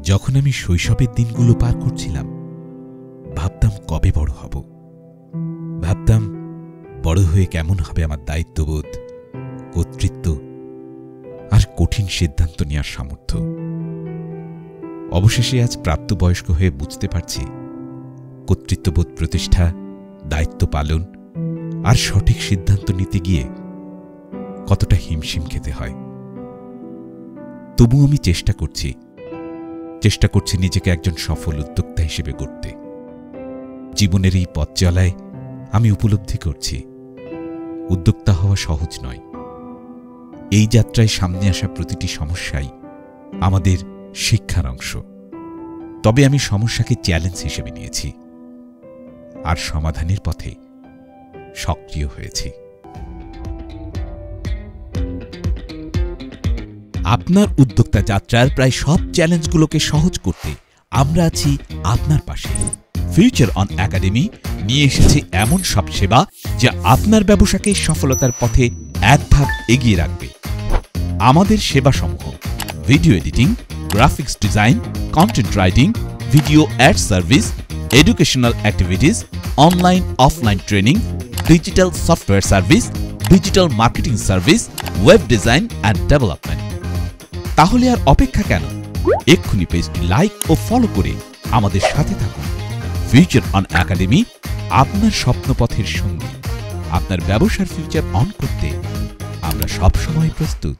যখন আমি শৈশবের দিনগুলো পার করছিলাম, ভাবতাম কবে বড় হব। ভাবতাম বড় হয়ে কেমন হবে আমার দায়িত্ববোধ, কর্তৃত্ব আর কঠিন সিদ্ধান্ত নেওয়ার সামর্থ্য। অবশেষে আজ প্রাপ্তবয়স্ক হয়ে বুঝতে পারছি, কর্তৃত্ববোধ প্রতিষ্ঠা, দায়িত্ব পালন আর সঠিক সিদ্ধান্ত নিতে গিয়ে কতটা হিমশিম খেতে হয়। তবু আমি চেষ্টা করছি নিজেকে একজন সফল উদ্যোক্তা হিসেবে গড়তে। জীবনের এই পথ চলায় আমি উপলব্ধি করছি, উদ্যোক্তা হওয়া সহজ নয়। এই যাত্রায় সামনে আসা প্রতিটি সমস্যাই আমাদের শিক্ষার অংশ। তবে আমি সমস্যাকে চ্যালেঞ্জ হিসেবে নিয়েছি আর সমাধানের পথে সক্রিয় হয়েছি। আপনার উদ্যোক্তা যাত্রার প্রায় সব চ্যালেঞ্জগুলোকে সহজ করতে আমরা আছি আপনার পাশে। ফিউচার অন একাডেমি নিয়ে এসেছে এমন সব সেবা যা আপনার ব্যবসাকে সফলতার পথে এক ধাপ এগিয়ে রাখবে। আমাদের সেবাসমূহ: video editing, graphics design, content writing, video ad service, educational activities, online offline training, digital software service, digital marketing service, web design and development. তাহলে আর অপেক্ষা কেন? এক্ষুনি পেজটি লাইক ও ফলো করে আমাদের সাথে থাকুন। ফিউচার অন একাডেমি আপনার স্বপ্নপথের সঙ্গী। আপনার ব্যবসার ফিউচার অন করতে আমরা সবসময় প্রস্তুত।